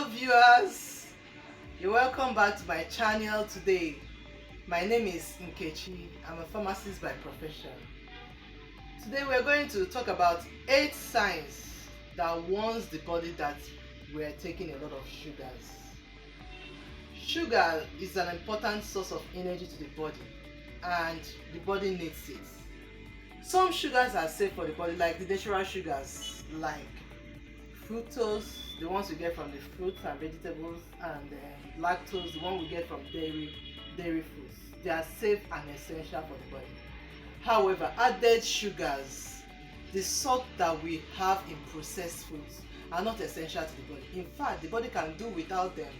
Hello viewers, you're welcome back to my channel today. My name is Nkechi. I'm a pharmacist by profession. Today we're going to talk about 8 signs that warns the body that we're taking a lot of sugars. Sugar is an important source of energy to the body and the body needs it. Some sugars are safe for the body, like the natural sugars like fructose, the ones we get from the fruits and vegetables, and lactose, the one we get from dairy foods. They are safe and essential for the body. However, added sugars, the salt that we have in processed foods, are not essential to the body. In fact, the body can do without them.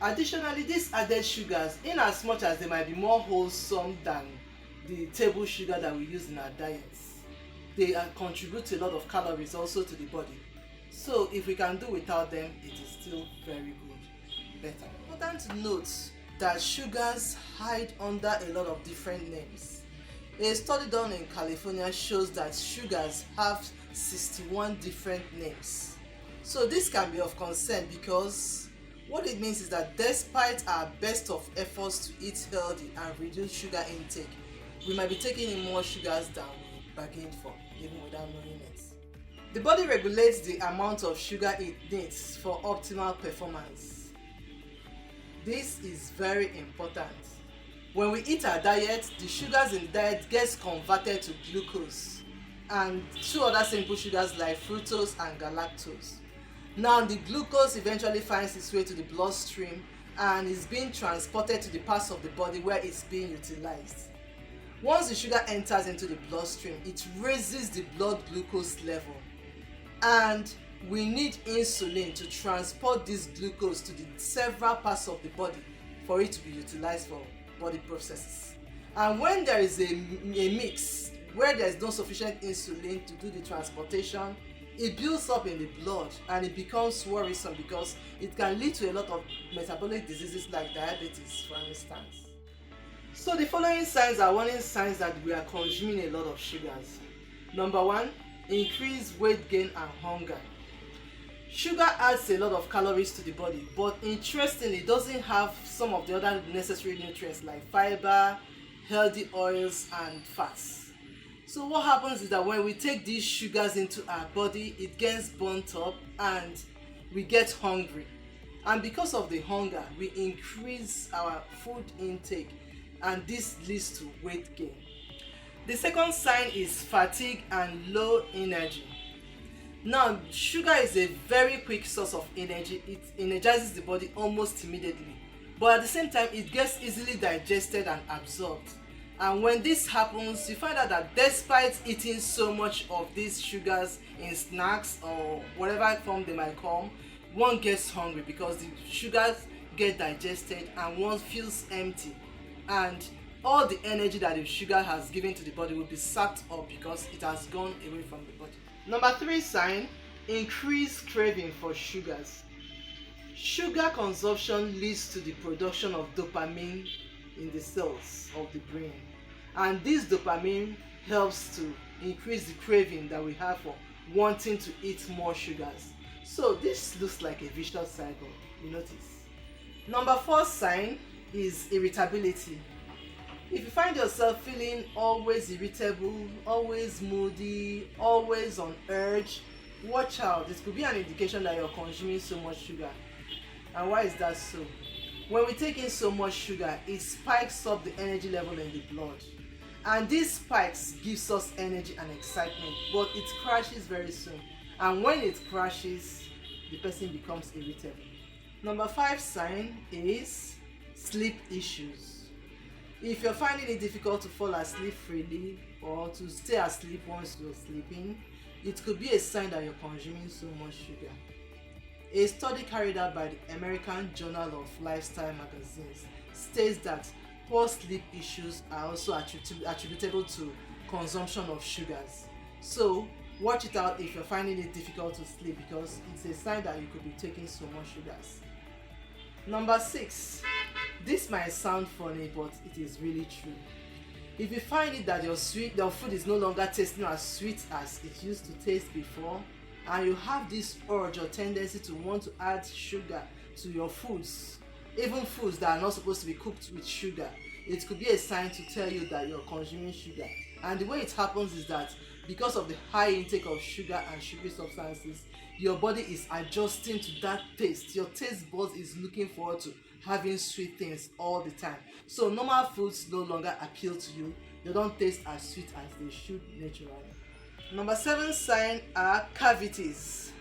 Additionally, these added sugars, in as much as they might be more wholesome than the table sugar that we use in our diets, they contribute to a lot of calories also to the body. So if we can do without them, it is still very good, better. Important to note that sugars hide under a lot of different names. A study done in California shows that sugars have 61 different names. So this can be of concern because what it means is that despite our best of efforts to eat healthy and reduce sugar intake, we might be taking in more sugars than we bargained for, even without knowing it. The body regulates the amount of sugar it needs for optimal performance. This is very important. When we eat our diet, the sugars in the diet gets converted to glucose and 2 other simple sugars like fructose and galactose. Now the glucose eventually finds its way to the bloodstream and is being transported to the parts of the body where it's being utilized. Once the sugar enters into the bloodstream, it raises the blood glucose level, and we need insulin to transport this glucose to the several parts of the body for it to be utilized for body processes. And when there is a mix where there is no sufficient insulin to do the transportation, it builds up in the blood and it becomes worrisome because it can lead to a lot of metabolic diseases like diabetes, for instance. So the following signs are warning signs that we are consuming a lot of sugars. Number 1, increased weight gain and hunger. Sugar adds a lot of calories to the body, but interestingly, it doesn't have some of the other necessary nutrients like fiber, healthy oils, and fats. So what happens is that when we take these sugars into our body, it gets burnt up and we get hungry. And because of the hunger, we increase our food intake, and this leads to weight gain. The second sign is fatigue and low energy. Now, sugar is a very quick source of energy. It energizes the body almost immediately, but at the same time, it gets easily digested and absorbed. And when this happens, you find out that despite eating so much of these sugars in snacks or whatever form they might come, one gets hungry because the sugars get digested and one feels empty. And all the energy that the sugar has given to the body will be sucked up because it has gone away from the body. Number 3 sign, increased craving for sugars. Sugar consumption leads to the production of dopamine in the cells of the brain, and this dopamine helps to increase the craving that we have for wanting to eat more sugars. So this looks like a vicious cycle, you notice. Number 4 sign is irritability. If you find yourself feeling always irritable, always moody, always on urge, watch out. This could be an indication that you're consuming so much sugar. And why is that so? When we take in so much sugar, it spikes up the energy level in the blood. And these spikes gives us energy and excitement, but it crashes very soon. And when it crashes, the person becomes irritable. Number 5 sign is sleep issues. If you're finding it difficult to fall asleep freely or to stay asleep once you're sleeping, it could be a sign that you're consuming so much sugar. A study carried out by the American Journal of Lifestyle Magazines states that poor sleep issues are also attributable to consumption of sugars. So watch it out if you're finding it difficult to sleep because it's a sign that you could be taking so much sugars. Number 6. This might sound funny, but it is really true. If you find it that your food is no longer tasting as sweet as it used to taste before, and you have this urge or tendency to want to add sugar to your foods, even foods that are not supposed to be cooked with sugar, it could be a sign to tell you that you're consuming sugar. And the way it happens is that because of the high intake of sugar and sugary substances, your body is adjusting to that taste. Your taste buds is looking forward to having sweet things all the time. So normal foods no longer appeal to you. They don't taste as sweet as they should naturally. Number 7 sign are cavities.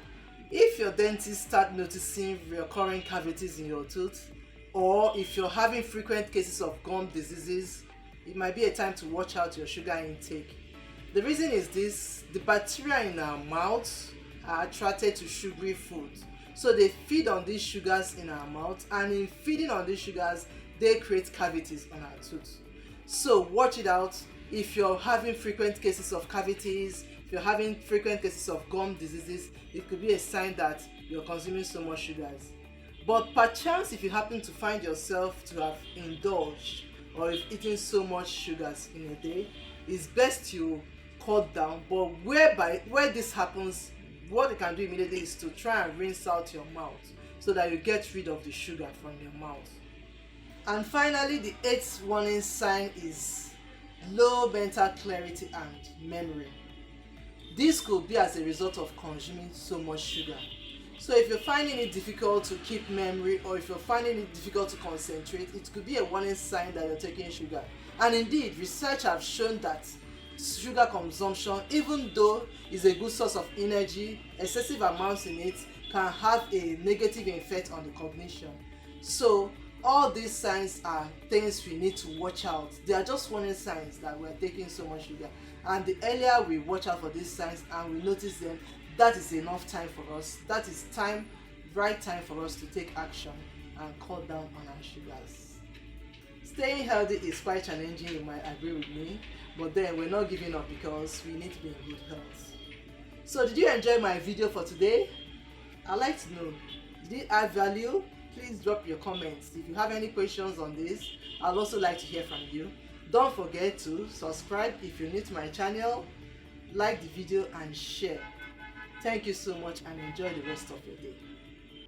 If your dentist start noticing recurring cavities in your tooth, or if you're having frequent cases of gum diseases, it might be a time to watch out your sugar intake. The reason is this: the bacteria in our mouths are attracted to sugary food, so they feed on these sugars in our mouth, and in feeding on these sugars they create cavities on our tooth. So watch it out. If you're having frequent cases of cavities, if you're having frequent cases of gum diseases, it could be a sign that you're consuming so much sugars. But perchance if you happen to find yourself to have indulged or if eating so much sugars in a day, it's best you cut down. But where this happens, what you can do immediately is to try and rinse out your mouth so that you get rid of the sugar from your mouth. And finally, the 8th warning sign is low mental clarity and memory. This could be as a result of consuming so much sugar. So if you're finding it difficult to keep memory, or if you're finding it difficult to concentrate, it could be a warning sign that you're taking sugar. And indeed, research have shown that sugar consumption, even though it's a good source of energy, excessive amounts in it can have a negative effect on the cognition. So all these signs are things we need to watch out. They are just warning signs that we're taking so much sugar. And the earlier we watch out for these signs and we notice them, that is enough time for us. That is right time for us to take action and cut down on our sugars. Staying healthy is quite challenging, you might agree with me, but then we're not giving up because we need to be in good health. So did you enjoy my video for today? I'd like to know, did it add value? Please drop your comments. If you have any questions on this, I'd also like to hear from you. Don't forget to subscribe if you're new to my channel, like the video and share. Thank you so much and enjoy the rest of your day.